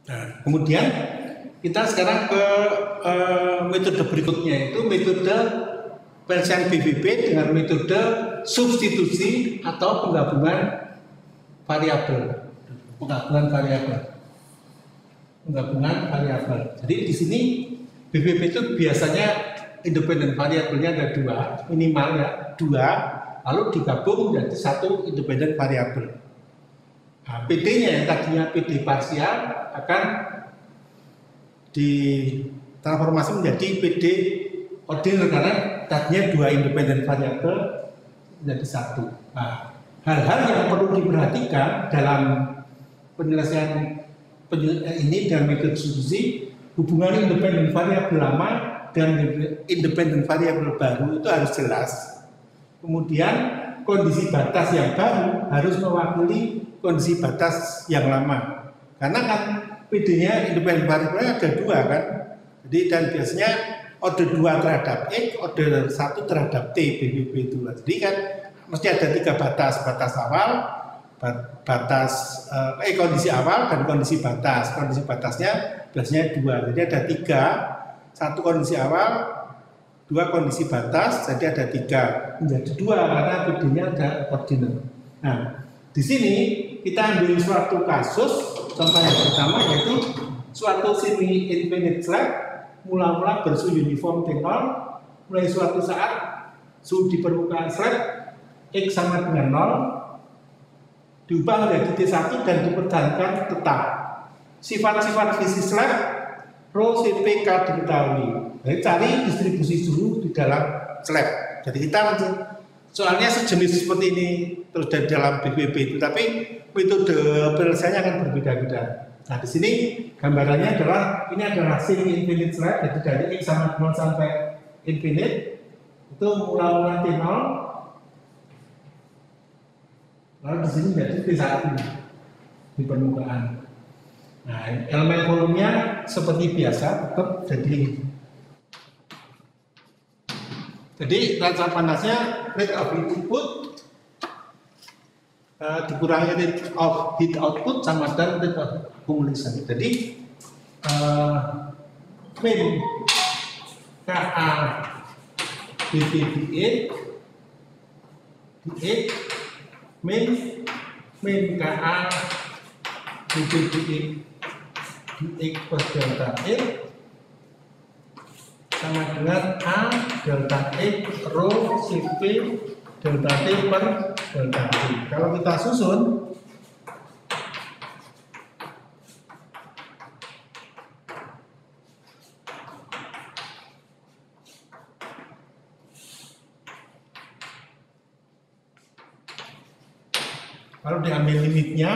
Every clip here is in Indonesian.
Nah, kemudian kita sekarang ke metode berikutnya, itu metode penyelesaian BVP dengan metode substitusi atau penggabungan variabel. Jadi di sini BVP itu biasanya independen variabelnya ada dua, minimal ya dua, lalu digabung menjadi satu independen variabel. Nah, PD-nya yang tadinya PD parsial akan ditransformasi menjadi PD ordinal karena tadinya dua independen variabel menjadi satu. Nah, hal-hal yang perlu diperhatikan dalam penyelesaian ini dengan metode substitusi, hubungan independen variabel lama dan independen variabel baru itu harus jelas. Kemudian kondisi batas yang baru harus mewakili kondisi batas yang lama. Karena kan PD-nya independen variabelnya ada dua kan. Jadi dan biasanya order 2 terhadap X, order 1 terhadap T BVP itu. Jadi kan mesti ada tiga batas, batas awal, batas kondisi awal dan kondisi batas. Kondisi batasnya biasanya dua. Jadi ada tiga, satu kondisi awal, dua kondisi batas, jadi ada tiga menjadi dua karena PD-nya ada ordinal. Nah, di sini kita ambil suatu kasus, contoh yang pertama yaitu suatu semi infinite slab mula-mula bersuhu uniform T0, mulai suatu saat suhu di permukaan slab X sama dengan 0 diubah menjadi T1 dan dipertahankan tetap. Sifat-sifat fisik slab rho CP K diketahui. Jadi cari distribusi suhu di dalam slab. Jadi kita soalnya sejenis seperti ini terus dari dalam BVP itu, tapi metode penyelesaiannya akan berbeda-beda. Nah, di sini gambarannya adalah ini adalah semi infinite slab, jadi dari X sama 0 sampai infinite itu mula-mula T0. Lalu di sini jadi T1 di permukaan. Nah, elemen volumenya seperti biasa tetap jadi rasa panasnya rate of input dikurangi rate of heat output sama dengan rate of accumulation. Jadi min KA dV dx min KA dV dx per delta X sama dengan A delta X rho Cp delta T per delta T. Kalau kita susun kalau diambil limitnya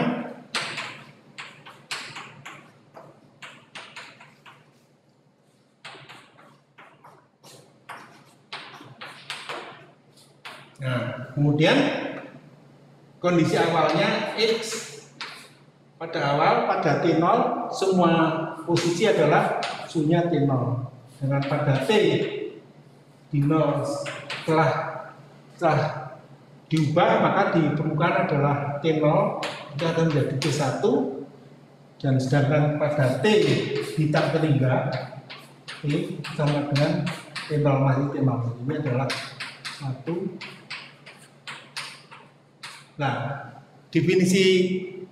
nah, kemudian kondisi awalnya X pada awal pada T0 semua posisi adalah suhunya T0, dengan pada T di 0 setelah diubah maka di permukaan adalah T0 itu akan menjadi T1, dan sedangkan pada T di tak terhingga T sama dengan T0 masih T0, ini adalah 1. Nah, definisi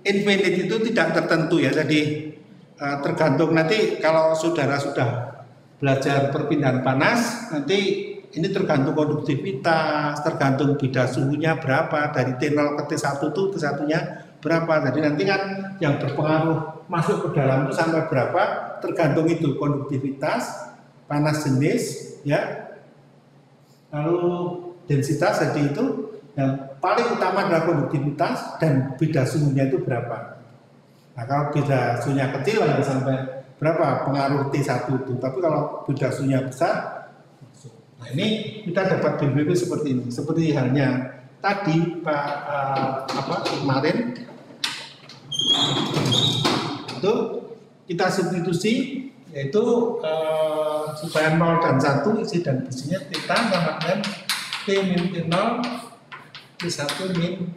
infinite itu tidak tertentu ya, jadi tergantung nanti kalau saudara sudah belajar perpindahan panas, nanti ini tergantung konduktivitas, tergantung beda suhunya berapa, dari T0 ke T1 itu T1-nya berapa, jadi nanti kan yang berpengaruh masuk ke dalam itu sampai berapa, tergantung itu konduktivitas, panas jenis, ya, lalu densitas, jadi itu yang paling utama adalah konduktivitas dan beda suhunya itu berapa. Nah, kalau beda suhunya kecil hanya sampai berapa pengaruh T1 itu, tapi kalau beda suhunya besar, nah ini kita dapat BVP seperti ini, seperti halnya tadi kemarin itu kita substitusi, yaitu supaya 0 dan 1 isi dan besinya theta sama dengan T min T0 T1 min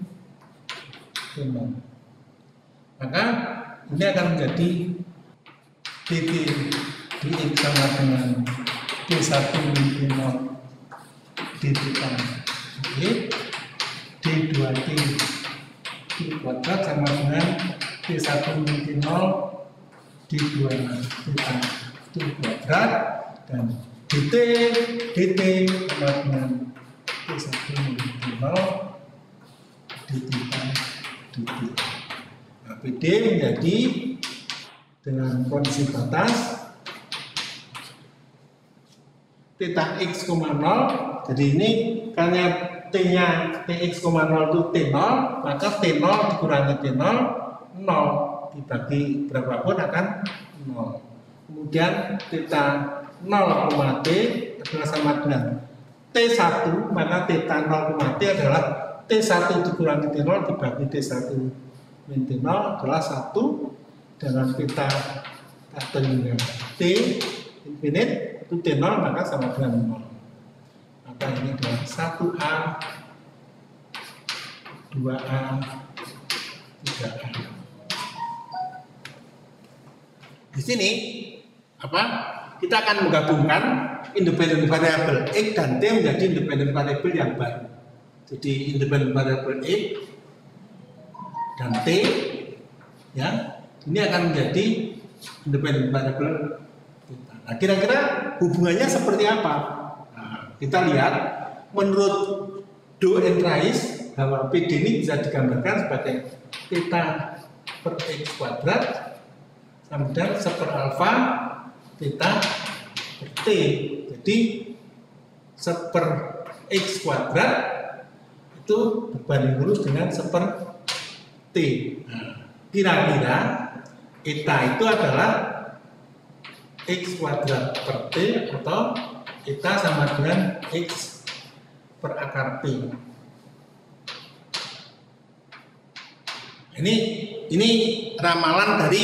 T0. Maka ini akan menjadi dt dx sama dengan d1 min d0 d theta dx, d2t d kuadrat sama dengan d1 min d0 d2 theta d kuadrat, dan dt sama dengan d1 min d0 d theta dt. Nah, PD menjadi dengan kondisi batas theta x, 0. Jadi ini karena t-nya tx, 0 itu t0, maka t0 dikurangi t0 0 dibagi berapapun akan 0. Kemudian theta 0, t adalah sama dengan t1, maka theta 0, t adalah t1 dikurangi t0 dibagi t1 min t0 adalah 1, dengan theta tertinggal t infinite itu t0 maka sama dengan 0. Maka ini adalah 1a, 2a, 3a. Di sini kita akan menggabungkan independen variabel x dan t menjadi independen variabel yang baru. Jadi independen variabel x dan t ya, ini akan menjadi independen variabel kita. Nah, kira-kira hubungannya seperti apa? Nah, kita lihat menurut Do and Rice bahwa PD ini bisa digambarkan sebagai theta per x kuadrat sama dengan 1 per alfa theta per t. Jadi 1 per x kuadrat itu berbanding lurus dengan 1 per t. Nah, kira-kira eta itu adalah x kuadrat per t atau eta sama dengan x per akar t. Ini ramalan dari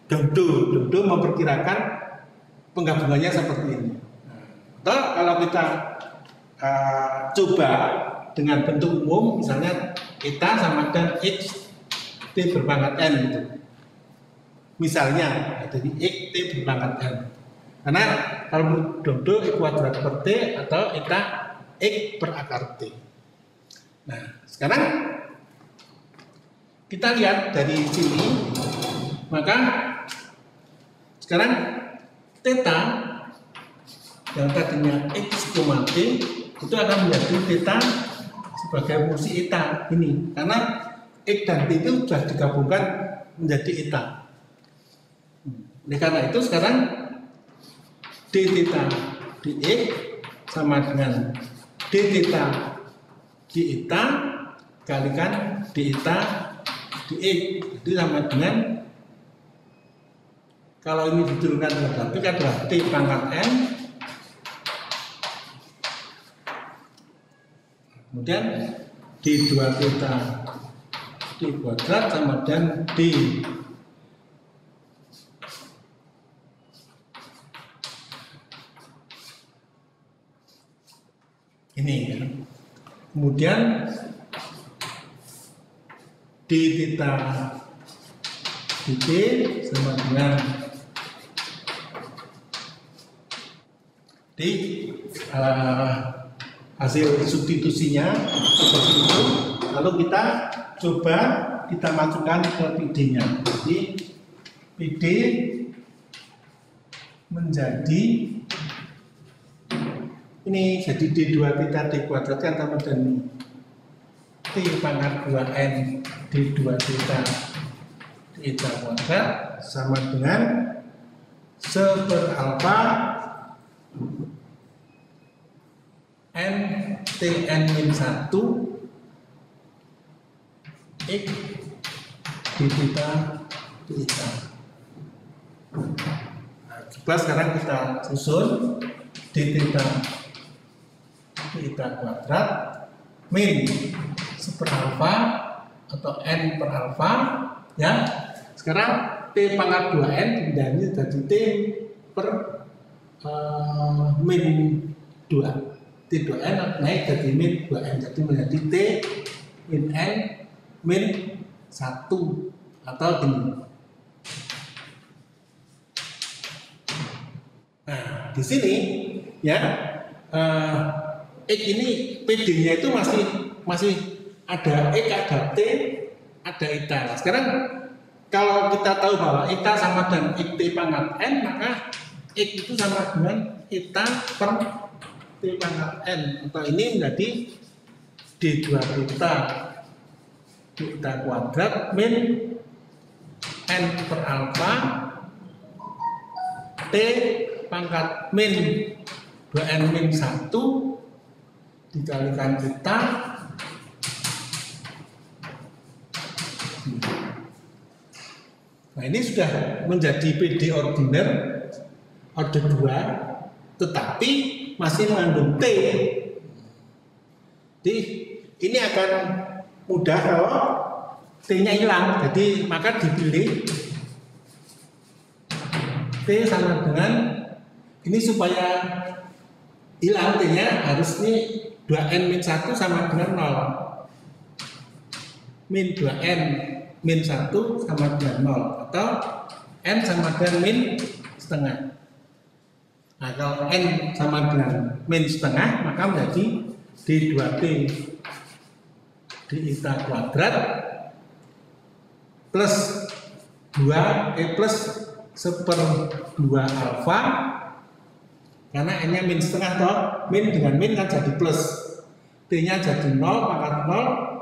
Dodo. Dodo memperkirakan penggabungannya seperti ini. Atau kalau kita coba dengan bentuk umum, misalnya eta sama dengan x t berpangkat n gitu. Misalnya, jadi x t berpangkat n. Karena kalau Dodo x kuadrat per t atau eta x per akar t. Nah, sekarang kita lihat dari sini, maka sekarang theta yang tadinya x, t itu akan menjadi theta sebagai fungsi eta ini, karena x dan t itu sudah digabungkan menjadi eta. Oleh karena itu sekarang d theta dx sama dengan d theta di eta kalikan d eta dx, jadi sama dengan, kalau ini diturunkan ke grafik adalah t pangkat n, kemudian d2 theta d kuadrat sama dengan d ini ya. Kemudian d theta dt sama dengan di hasil substitusinya seperti itu. Lalu kita coba kita masukkan ke PD-nya. Jadi PD menjadi ini jadi d2 theta d kuadrat kan sama dengan t pangkat 2n d2 theta theta kuadrat sama dengan 1 per alfa n tn min 1 x d theta theta. Nah, coba sekarang kita susun d theta theta kuadrat min 1 per alfa atau n per alfa ya. Sekarang t pangkat 2n pindahnya jadi t per min 2. T2n naik jadi min 2n, jadi menjadi t min n min 1 atau gini. Nah, di sini ya X ini PD-nya itu masih ada X, ada T, ada eta. Nah, sekarang kalau kita tahu bahwa eta sama dengan X T pangkat N, maka X itu sama dengan eta per T pangkat N, atau ini menjadi D2 eta kuadrat min N per alfa T pangkat min 2N min 1 dikalikan eta. Nah, ini sudah menjadi PD ordiner order 2, tetapi masih mengandung T. Jadi ini akan mudah kalau T-nya hilang. Jadi maka dipilih T sama dengan ini, supaya hilang T-nya harus ini 2N min 1 sama dengan 0. Min 2N min 1 sama dengan 0, atau N sama dengan min setengah. Nah, kalau N sama dengan min setengah, maka menjadi D2T d eta kuadrat plus 2 plus 1/2 alfa, karena N-nya min setengah toh, min dengan min kan jadi plus, T-nya jadi 0 pangkat 0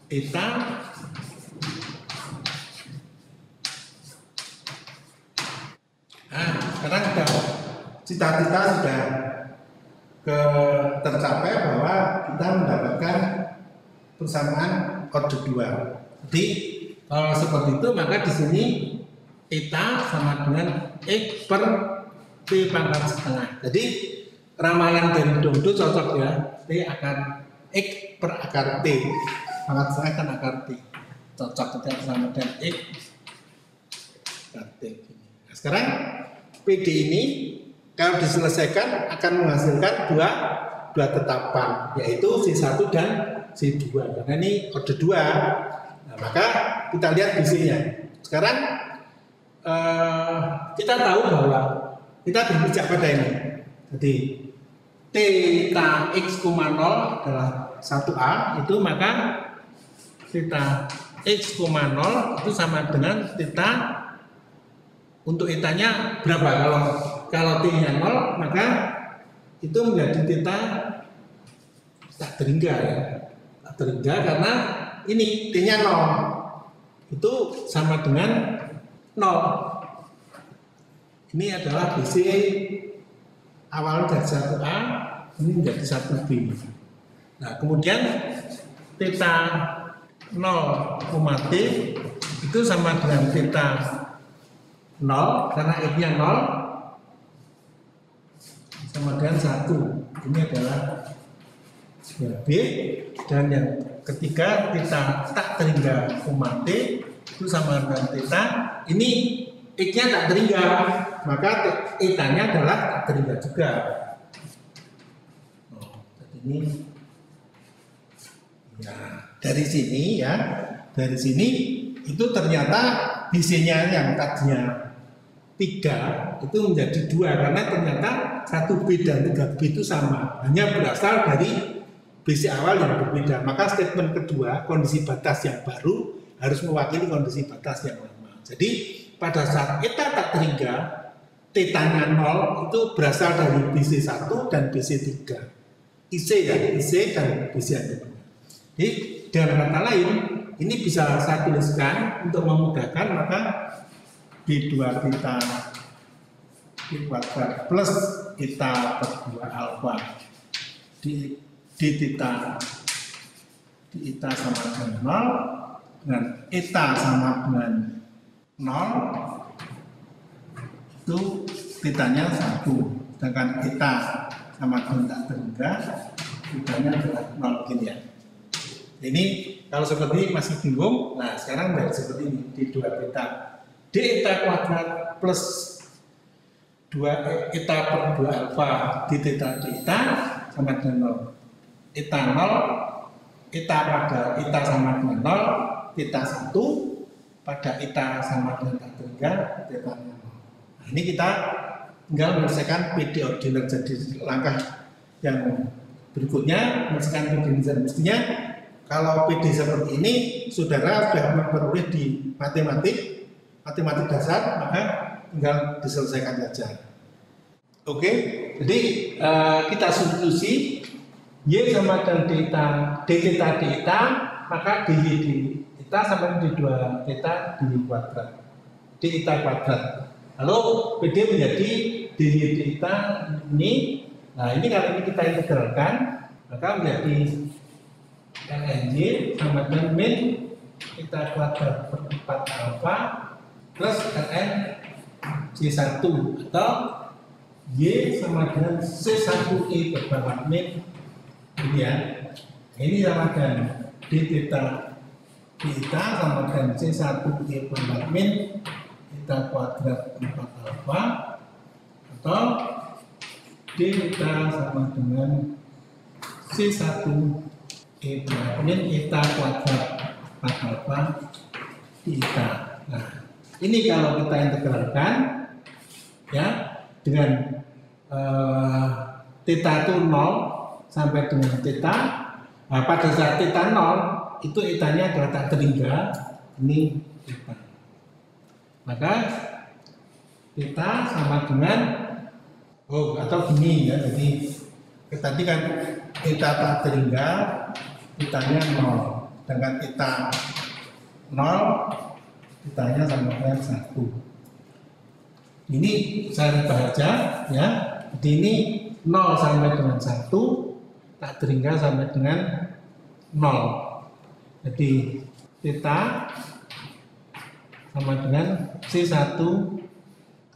eta sekarang cita-cita sudah tercapai bahwa kita mendapatkan persamaan order 2. Jadi kalau seperti itu, maka di sini eta sama dengan X per T pangkat setengah. Jadi ramalan dari Dodo cocok ya, T akan X per akar T pangkat setengah kan akar T, cocok kita sama dengan X akar T. Nah, sekarang PD ini kalau diselesaikan akan menghasilkan dua tetapan, yaitu C1 dan C2, karena ini order 2. Nah, maka kita lihat BC-nya. Sekarang kita tahu bahwa kita berpijak pada ini. Jadi theta x,0 adalah 1A, itu maka theta x,0 itu sama dengan theta. Untuk etanya berapa? Kalau T-nya 0, maka itu menjadi theta tak terhingga ya. Tak terhingga karena ini T-nya 0. Itu sama dengan 0. Ini adalah BC awal dari 1A, ini menjadi 1B. Nah, kemudian theta 0, T itu sama dengan theta 0, karena X-nya 0 sama dengan 1. Ini adalah B, dan yang ketiga theta tak terhingga T itu sama dengan theta. Ini X-nya tak terhingga, maka eta-nya adalah tak terhingga juga. Jadi ini ya, dari sini itu ternyata BC-nya yang tadinya 3 itu menjadi 2, karena ternyata 1B dan 3B itu sama, hanya berasal dari BC awal yang berbeda. Maka statement kedua, kondisi batas yang baru harus mewakili kondisi batas yang lama. Jadi pada saat eta tak terhingga, theta-nya 0 itu berasal dari BC1 dan BC3, IC ya, IC dan BC yang kedua. Jadi dengan kata lain, ini bisa saya tuliskan untuk memudahkan, maka D2 theta D kuadrat plus eta per 2 alfa D theta D eta sama dengan 0 dengan eta sama dengan 0, itu theta-nya 1, sedangkan eta sama dengan tak terhingga, theta-nya adalah 0 begini ya. Ini kalau seperti ini masih bingung, nah sekarang dari seperti ini, D2 theta D eta kuadrat plus 2 eta per 2 alfa D theta D eta sama dengan 0. Eta 0, eta pada eta sama dengan 0, theta 1 pada eta sama dengan tak terhingga tetanya. Nah, ini kita tinggal menyelesaikan PD ordiner. Jadi langkah yang berikutnya menyelesaikan PD ordiner. Mestinya kalau PD seperti ini saudara sudah memperoleh di matematik dasar, maka tinggal diselesaikan saja. Oke, jadi kita substitusi Y sama dengan d theta d eta, maka dy d eta sama dengan d2 theta dy kuadrat d eta kuadrat. Lalu PD menjadi dy d eta ini. Nah, ini kalau ini kita integralkan, maka menjadi ln y sama dengan min theta kuadrat per 4 alfa plus ln c1 atau y sama dengan c1e berbanding min ini ya. Ini sama dengan d theta d eta sama dengan c1e berbanding min theta kuadrat 4 alfa atau d theta sama dengan c1e berbanding min theta kuadrat 4 alfa theta. Nah, ini kalau kita integralkan ya dengan theta itu 0 sampai dengan theta. Nah, pada saat theta 0 itu etanya adalah tak terhingga, ini theta. Maka theta sama dengan atau gini ya. Jadi tadi kan theta tak terhingga, thetanya 0. Dengan theta 0, thetanya sama dengan 1. Ini saya baca ya. Jadi ini 0 sampai dengan 1, tak terhingga sampai dengan 0. Jadi theta sama dengan C1,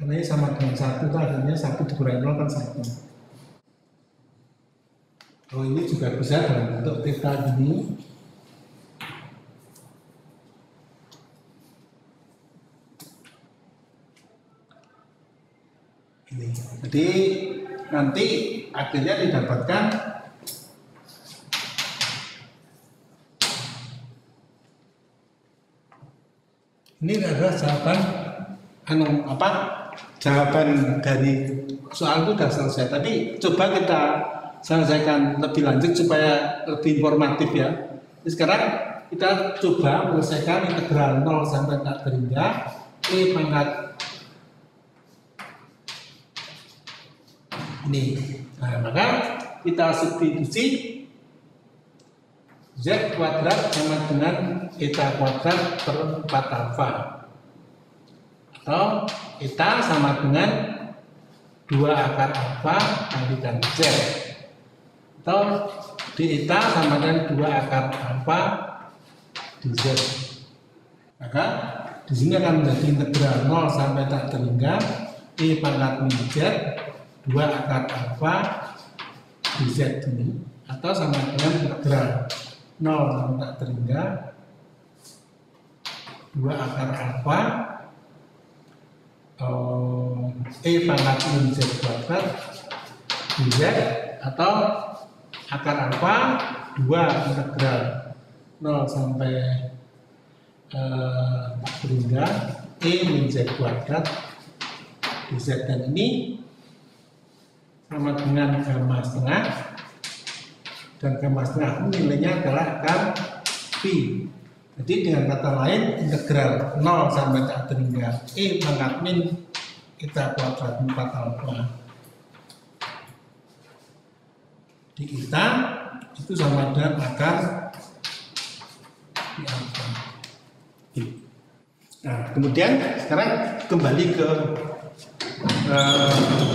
karena ini sama dengan 1, itu artinya 1 dikurangi 0 kan 1. Ini juga bisa dalam bentuk theta gini. Jadi nanti akhirnya didapatkan ini adalah jawaban jawaban dari soal itu sudah selesai. Tapi coba kita selesaikan lebih lanjut supaya lebih informatif ya. Jadi sekarang kita coba menyelesaikan integral 0 sampai tak terhingga E pangkat ini. Nah, maka kita substitusi Z kuadrat sama dengan eta kuadrat per 4 alfa atau eta sama dengan 2 akar alfa kalikan Z atau di eta sama dengan 2 akar alfa di Z. Maka di sini akan menjadi integral 0 sampai tak terhingga E pangkat min Z 2 akar alfa di Z ini, atau sama dengan integral 0 sampai tak terhingga 2 akar alfa E pangkat min Z kuadrat di Z, atau akar alfa 2 integral 0 sampai tak terhingga E min Z kuadrat di Z, dan ini sama dengan gamma setengah, dan gamma setengah nilainya adalah akar pi. Jadi dengan kata lain integral 0 sampai tak terhingga E pangkat min eta kuadrat 4 alfa di eta itu sama dengan akar pi alfa. Nah, kemudian sekarang kembali ke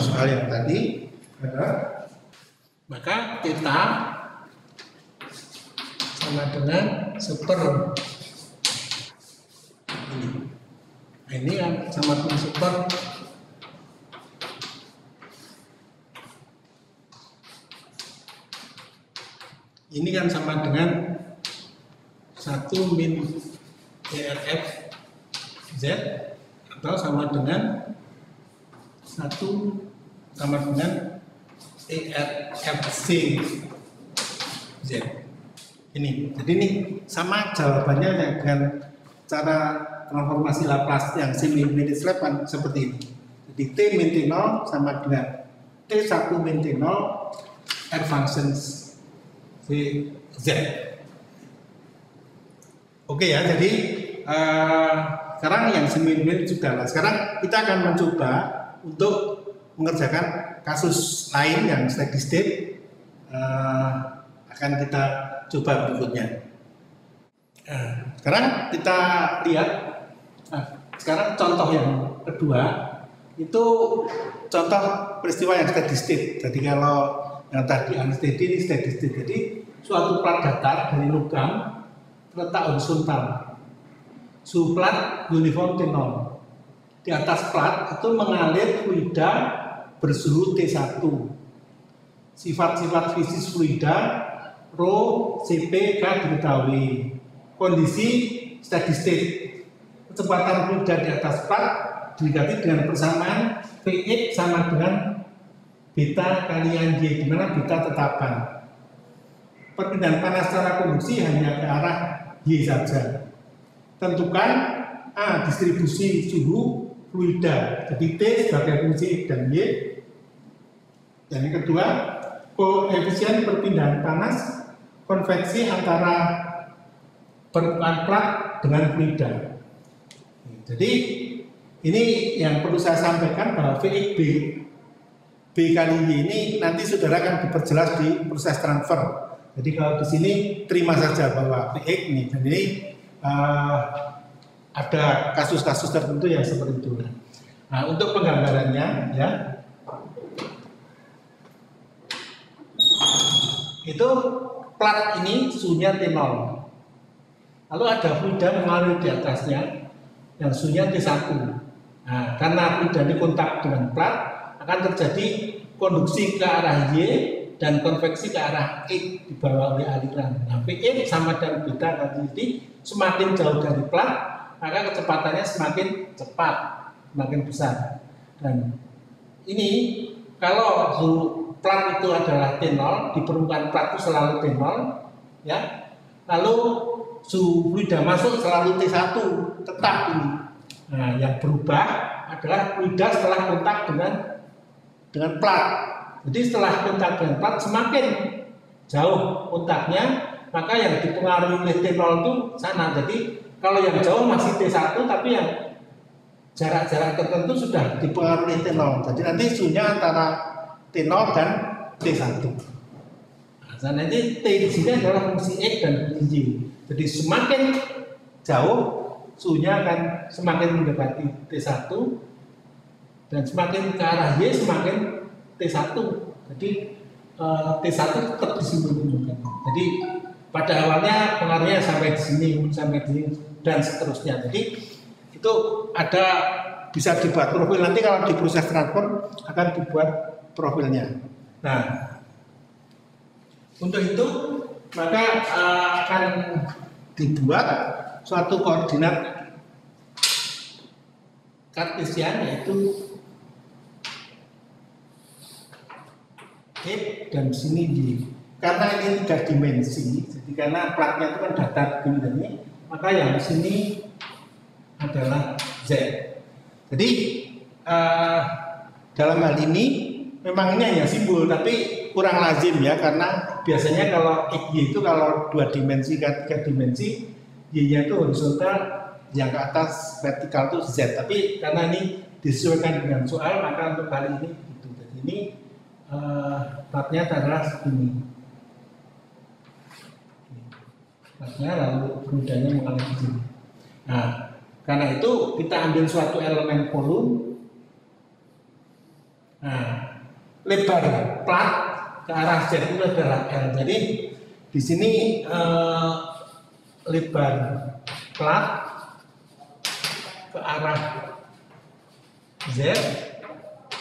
soal yang tadi. Maka theta sama dengan seper ini. Nah, ini yang sama dengan seper ini kan sama dengan 1 min ERF Z, atau sama dengan 1 sama dengan ERFC Z. Ini, jadi ini sama jawabannya dengan cara transformasi Laplace yang semi-infinite slab kan seperti ini. Jadi T min T0 sama dengan T1 min T0 R functions Z. Oke ya, jadi sekarang yang semi-infinite sudah lah. Sekarang kita akan mencoba untuk mengerjakan kasus lain yang steady state. Akan kita coba berikutnya. Sekarang kita lihat. Sekarang contoh yang kedua itu contoh peristiwa yang steady state. Jadi kalau yang tadi unsteady ini steady state. Jadi suatu plat datar dari logam terletak horizontal. Suhu plat uniform T0. Di atas plat itu mengalir fluida bersuhu T1. Sifat-sifat fisis fluida rho, Cp, K diketahui. Kondisi steady state. Kecepatan fluida di atas plat didekati dengan persamaan Vx sama dengan beta kalian Y, di mana beta tetapan. Perpindahan panas secara konduksi hanya ke arah Y saja. Tentukan A distribusi suhu fluida, jadi T sebagai fungsi X dan Y. Dan yang kedua, koefisien perpindahan panas konveksi antara permukaan plat dengan fluida. Jadi ini yang perlu saya sampaikan bahwa Vx B kali Y ini nanti saudara akan diperjelas di proses transfer. Jadi kalau di sini terima saja bahwa Vx ini, dan ini ada kasus-kasus tertentu yang seperti itu. Nah, untuk penggambarannya ya, itu plat ini suhunya T0. Lalu ada fluida mengalir di atasnya yang suhunya T1. Nah, karena fluida ini kontak dengan plat, akan terjadi konduksi ke arah Y dan konveksi ke arah X dibawa oleh aliran. Nah, Vx sama dengan beta tadi, semakin jauh dari plat, maka kecepatannya semakin cepat, semakin besar. Dan ini kalau suhu plat itu adalah T0, di permukaan plat itu selalu T0, ya. Lalu suhu fluida masuk selalu T1, tetap ini. Nah, yang berubah adalah fluida setelah kontak dengan plat. Jadi setelah kontak dengan plat semakin jauh kontaknya, maka yang dipengaruhi oleh T0 itu sana. Jadi kalau yang jauh masih T1, tapi yang jarak-jarak tertentu sudah dipengaruhi T0. Jadi nanti suhunya antara T0 dan T1. Nah, nanti T di sini adalah fungsi X dan fungsi Y. Jadi semakin jauh suhunya akan semakin mendekati T1 dan semakin ke arah Y semakin T1. Jadi T1 tetap di sini. Jadi pada awalnya pengaruhnya sampai di sini, sampai di sini dan seterusnya. Jadi itu ada bisa dibuat profil, nanti kalau di proses transfer akan dibuat profilnya. Nah, untuk itu maka akan dibuat suatu koordinat kartesian yaitu X dan sini Y. Karena ini 3 dimensi, jadi karena platnya itu kan datar begini, maka yang di sini adalah Z. Jadi dalam hal ini memang ini hanya simbol, tapi kurang lazim ya, karena biasanya kalau X, Y itu kalau 2 dimensi, 3 dimensi, Y-nya itu horizontal, yang ke atas vertikal itu Z. Tapi karena ini disesuaikan dengan soal, maka untuk kali ini itu. Jadi ini platnya adalah segini. Platnya lalu fluidanya mengalir di sini. Nah, karena itu kita ambil suatu elemen volume. Nah, lebar plat ke arah Z itu adalah L. Jadi di sini lebar plat ke arah Z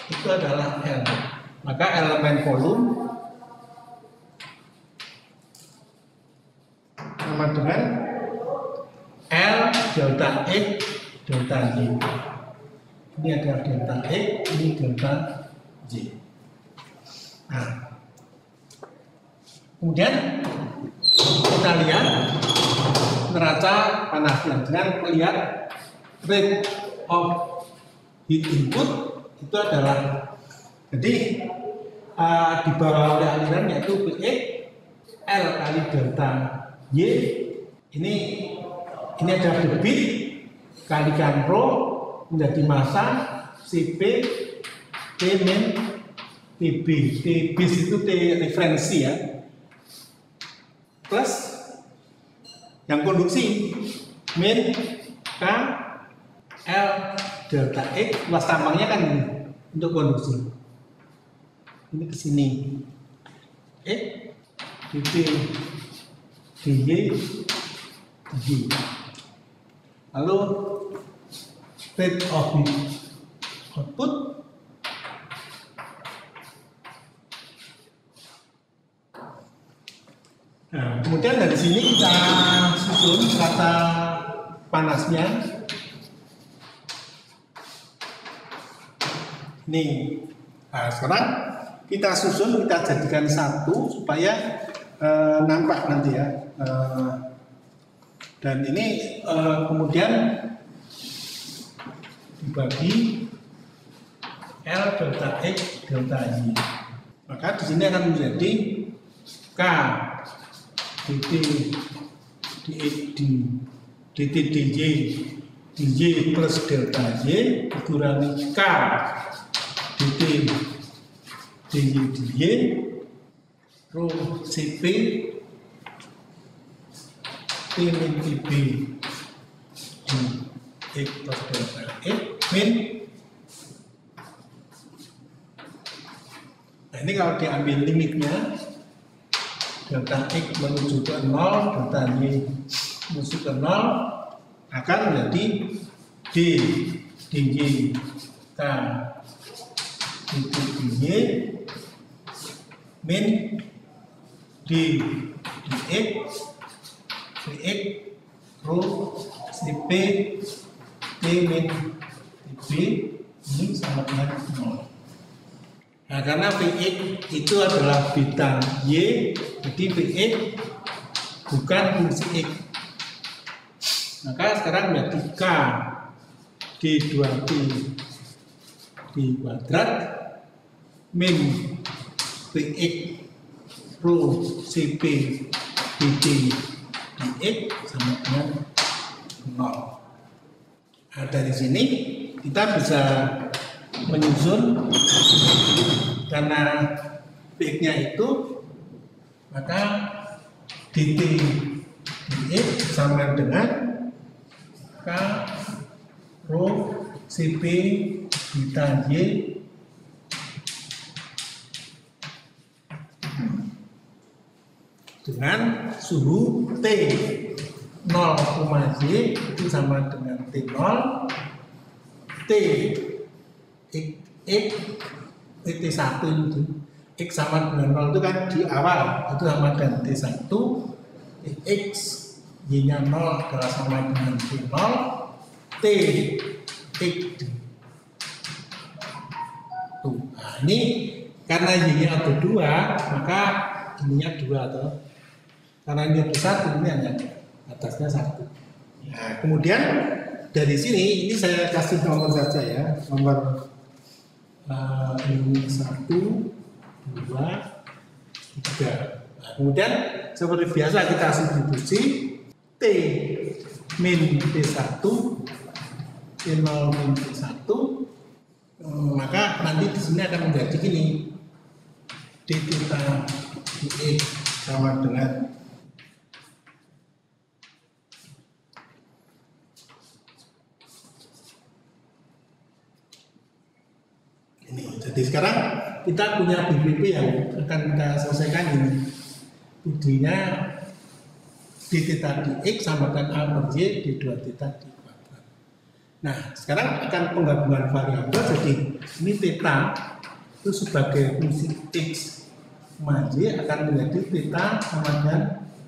itu adalah L. Maka elemen volume sama dengan L delta X delta Y. Ini adalah delta X, ini delta Y. Nah, kemudian kita lihat neraca panasnya dengan melihat rate of heat input itu adalah, jadi dibawa oleh aliran yaitu PX L kali delta Y. Ini adalah debit kalikan rho menjadi massa Cp T min Tb. T bis itu T referensi ya, plus yang konduksi min K L delta X, luas tambangnya kan ini untuk konduksi. Ini ke sini. Dp dy dy. Lalu rate of output nah, kemudian dari sini kita susun rata panasnya. Nih, nah, sekarang kita susun, kita jadikan satu supaya nampak nanti ya. Dan ini kemudian dibagi L delta X delta Y. Maka di sini akan menjadi K dt dx dt dy dy plus delta Y dikurangi K dt dy dy rho Cp T min Tb dx plus delta X min. Nah ini kalau diambil limitnya delta X menuju ke 0, delta Y menuju ke 0, akan menjadi D dy K dt dy min D dx dx rho Cp T min Tb ini sama dengan 0. Nah, karena Vx itu adalah beta Y, jadi Vx bukan fungsi X. Maka sekarang menjadi K D2T di kuadrat min Vx rho Cp dt dx sama dengan 0. Nah, dari sini kita bisa menyusun, karena Vx-nya itu maka dt dx sama dengan K rho Cp beta Y dengan suhu T 0, Y itu sama dengan T0 T X T1 itu X sama dengan 0 itu kan di awal itu sama dengan T1, X Y nya 0 adalah sama dengan T0 T X tuh. Nah, ini karena Y nya ada 2 maka ininya 2 atau karena ini ada 1 ini hanya atasnya 1. Nah, kemudian dari sini ini saya kasih nomor saja ya, nomor ini 1, 2, 3. Nah, kemudian seperti biasa kita substitusi T min T1 T0 min T1, maka nanti di sini akan menjadi gini, d theta dx sama dengan ini. Jadi sekarang kita punya BPP yang akan kita selesaikan ini. Buktinya d theta dx sama dengan a per y d2 theta d kuadrat. Nah, sekarang akan penggabungan variabel. Jadi ini theta itu sebagai fungsi x y akan menjadi theta sama dengan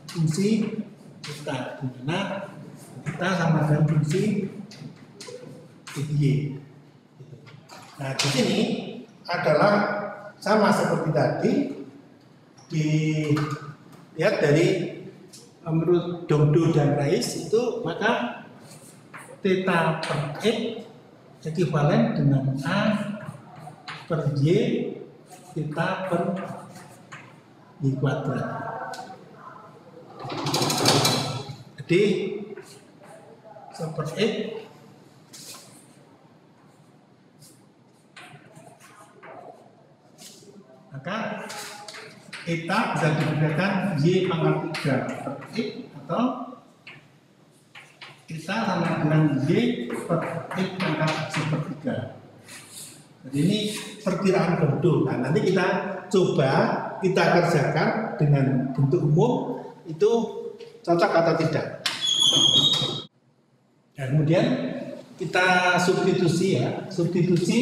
fungsi theta, di mana theta sama dengan fungsi y. Nah, di sini adalah sama seperti tadi, dilihat dari menurut Dongdo dan Rais itu, maka theta per X ekivalen dengan A per Y theta per Y kuadrat. Jadi seperti X maka eta bisa digunakan Y pangkat 3 per X atau eta sama dengan Y per X pangkat sepertiga. Jadi ini perkiraan Bordeaux. Nah, nanti kita coba kita kerjakan dengan bentuk umum itu cocok atau tidak. Nah, kemudian kita substitusi ya, substitusi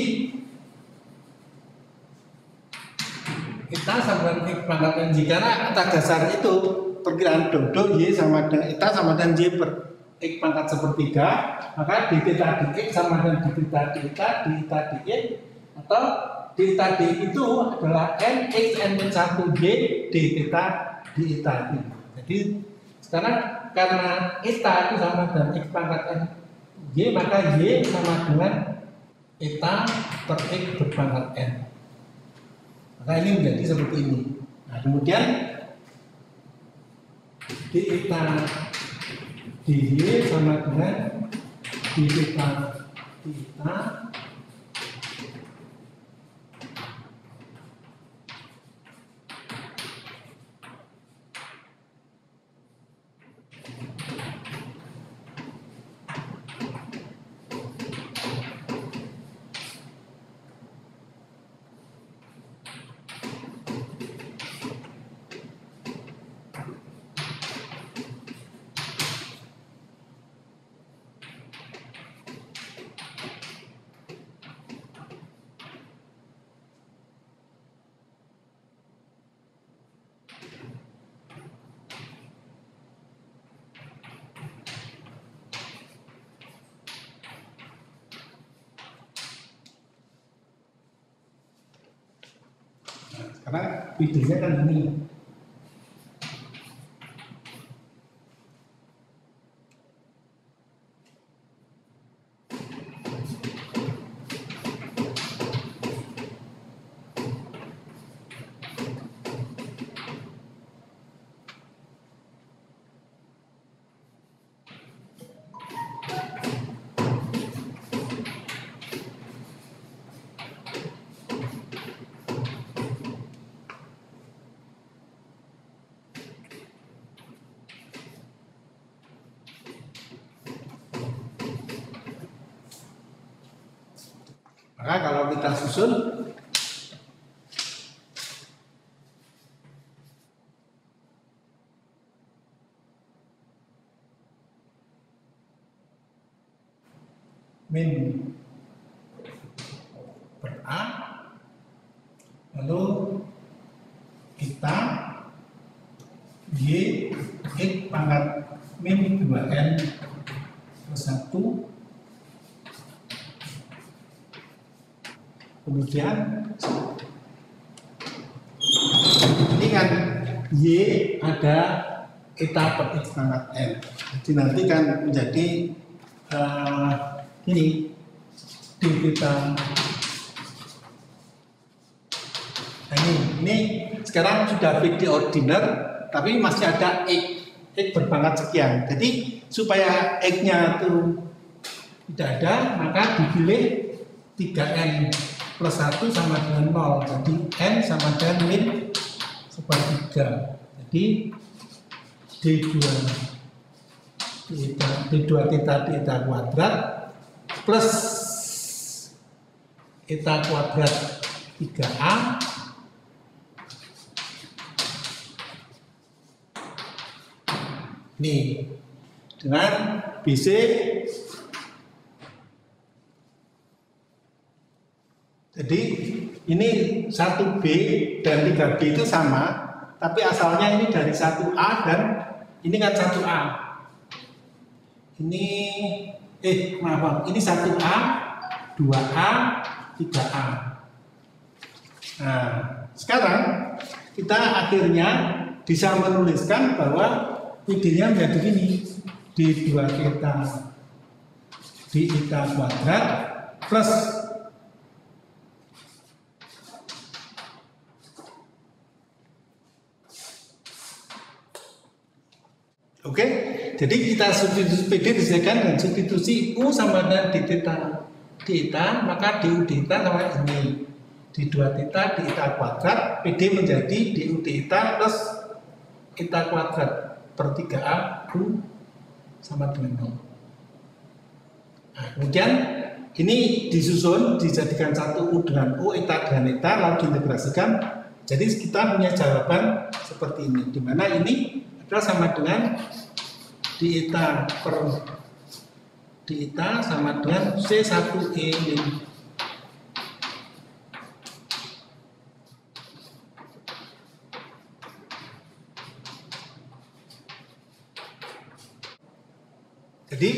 eta sama dengan X pangkat NJ karena kata dasar itu perkiraan Bordeaux Y sama dengan eta sama dengan Y per X pangkat sepertiga, maka di theta di X sama dengan di theta di eta di eta di Y atau di theta di itu adalah N X N-1 Y di theta di eta. Jadi sekarang karena eta itu sama dengan X pangkat N Y, maka Y sama dengan eta per X berpangkat N. Maka ini menjadi seperti ini. Nah, kemudian di eta di Y sama dengan di theta di eta karena videonya kan ini. Maka kalau kita susun min per A, lalu kita Y X pangkat min 2N plus 1, kemudian ini kan Y ada eta per X pangkat N, jadi nanti kan menjadi ini di kita. Nah, ini sekarang sudah fix di ordiner, tapi masih ada X berpangkat sekian. Jadi supaya X-nya itu tidak ada, maka dipilih 3N plus 1 sama dengan 0. Jadi N sama dengan min sepertiga. Jadi D2 theta di eta kuadrat plus eta kuadrat 3A nih dengan BC jadi ini 1B dan 3B itu sama, tapi asalnya ini dari 1A dan ini kan 1A. Ini maaf, ini 1A, 2A, 3A. Nah, sekarang kita akhirnya bisa menuliskan bahwa idenya menjadi gini, D2 theta deta kuadrat plus oke, jadi kita substitusi PD disesuaikan dengan substitusi U sama dengan d theta, maka du theta sama ini d 2 theta deta kuadrat, PD menjadi du theta plus theta kuadrat per 3A U sama dengan 0. Nah, kemudian ini disusun dijadikan satu U dengan U, eta dengan eta, lalu diintegrasikan. Jadi kita punya jawaban seperti ini, di mana ini adalah sama dengan deta per deta sama dengan C1E min. Jadi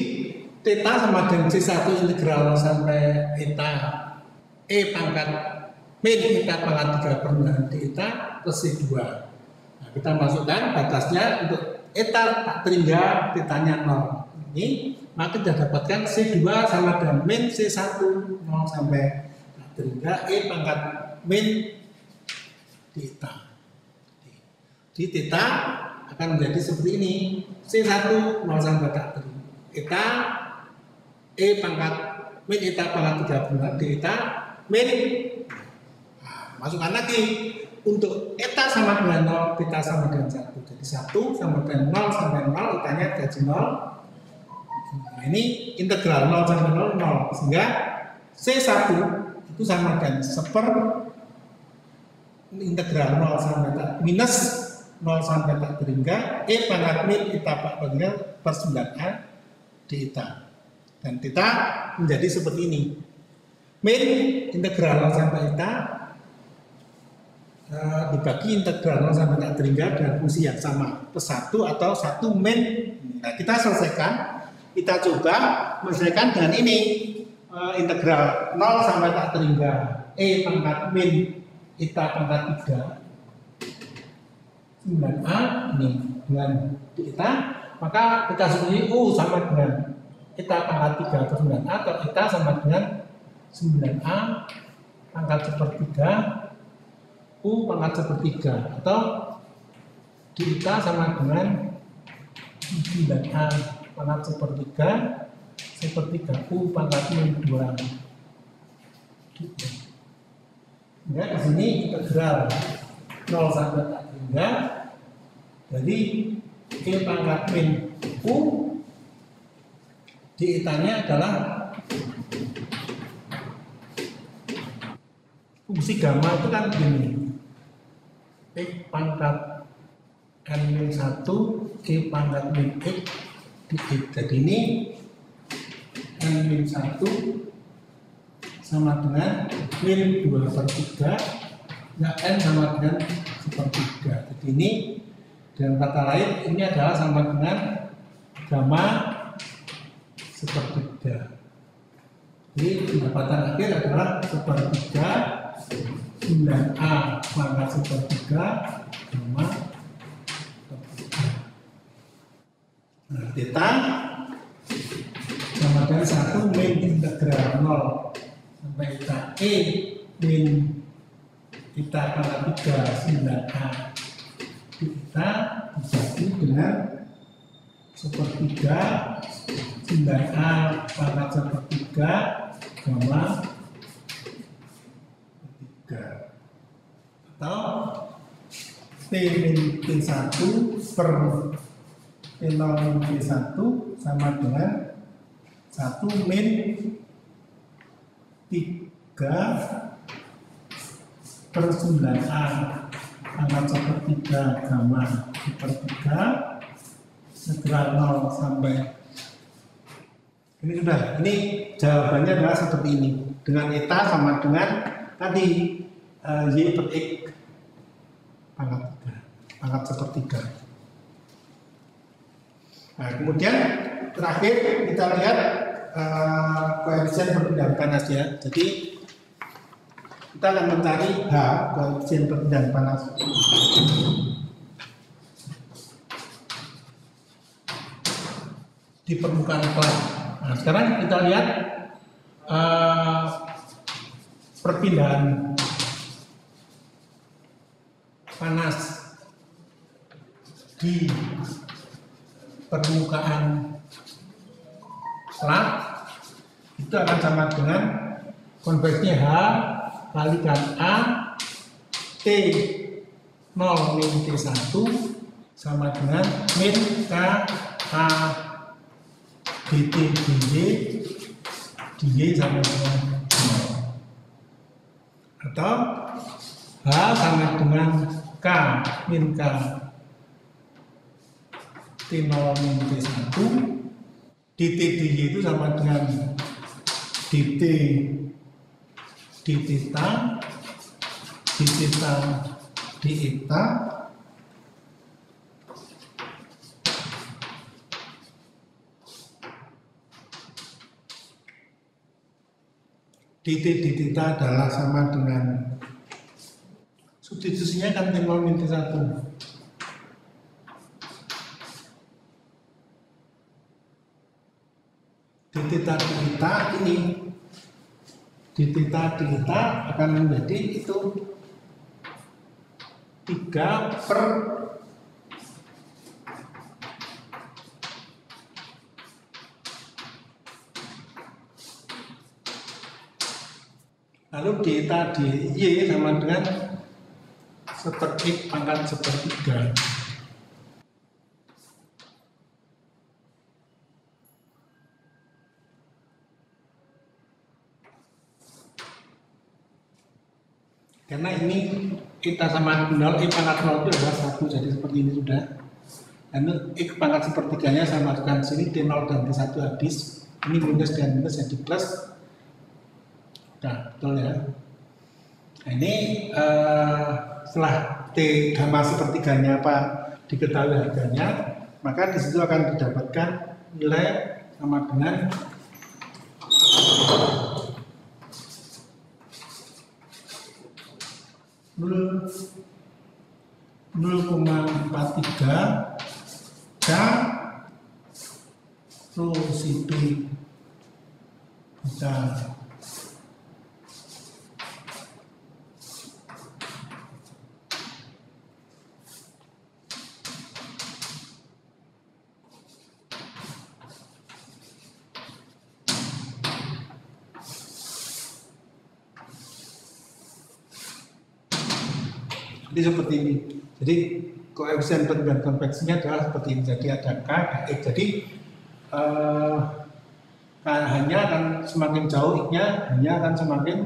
theta sama dengan C1 integral sampai eta E pangkat min eta pangkat 3 per deta plus C2. Nah, kita masukkan batasnya untuk eta tak terhingga tetanya 0. Ini maka kita dapatkan C2 sama dengan min C1 0 sampai tak terhingga E pangkat min theta. Di theta akan menjadi seperti ini. C1 0 sampai tak terhingga eta E pangkat min eta pangkat 3 theta min. Nah, masukkan lagi untuk eta sama dengan 0, theta sama dengan 1. Jadi 1 sama dengan 0 sampai 0, etanya jadi 0. Nah, ini integral 0 sampai 0, 0. Sehingga C1 itu sama dengan seper integral 0 sampai minus 0 sampai tak terhingga E pangkat min eta pangkat per 9A theta, dan theta menjadi seperti ini. Min integral 0 sampai eta dibagi integral 0 sampai tak terhingga dengan fungsi yang sama plus 1 atau 1 min. Nah, kita selesaikan, kita coba menyelesaikan dengan ini integral 0 sampai tak terhingga E pangkat min eta pangkat 3 9A ini dengan theta. Maka kita substitusi U sama dengan eta pangkat 3 per 9A atau eta sama dengan 9A pangkat sepertiga U pangkat sepertiga, atau theta sama dengan 9A pangkat sepertiga U pangkat min 2. Ya, di sini integral 0 sampai tak terhingga jadi E pangkat min U dietanya adalah fungsi gamma itu kan begini, E pangkat n min 1 E pangkat min X di X. Jadi ini n min 1 sama dengan min 2 per 3, ya n sama dengan sepertiga. Jadi ini dengan kata lain ini adalah sama dengan gamma sepertiga. Jadi pendapatan akhir adalah sepertiga 9A pangkat sepertiga gamma sepertiga. Nah, theta sama dengan 1 min integral 0 sampai eta E min theta pangkat 3 9A kita dibagi dengan sepertiga 9A pangkat sepertiga gamma sepertiga, atau P min P1 per P0 min P1 sama dengan 1 min 3 per 9A pangkat sepertiga gamma sepertiga integral 0 sampai ini sudah. Ini jawabannya adalah seperti ini dengan eta sama dengan tadi y per x pangkat 3 pangkat sepertiga. Nah, kemudian terakhir kita lihat koefisien perpindahan panas ya. Jadi kita akan mencari H, koefisien perpindahan panas. Di permukaan kelas. Nah, Nah, sekarang kita lihat perpindahan panas di permukaan plat itu akan sama dengan konveksinya H kalikan A T 0 min T1 sama dengan min K A dt dy sama dengan 0 atau H sama dengan K min K T0 min T1 dt dy itu sama dengan dt d theta d theta d eta dt d theta adalah sama dengan substitusinya kan T0 min T1 d theta d eta ini d theta d eta akan menjadi itu 3 per lalu theta dy sama dengan seperti pangkat sepertiga. Karena ini kita sama 0, I pangkat 0 itu adalah 1, jadi seperti ini sudah. Dan I pangkat sepertiganya sama dengan sini, T0 dan T1 habis. Ini minus dan minus jadi plus. Nah, betul ya. Nah, ini setelah T gamma sepertiganya apa diketahui harganya, maka di situ akan didapatkan nilai sama dengan 0,43 K rho CP kita jadi seperti ini. Jadi koefisien perpindahan konveksinya adalah seperti ini. Jadi ada K, ada X. Jadi hanya akan semakin jauh X-nya, hanya akan semakin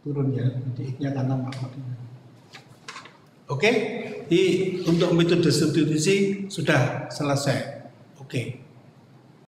turun ya. Jadi X-nya akan tambah. Oke, jadi untuk metode substitusi sudah selesai. Oke.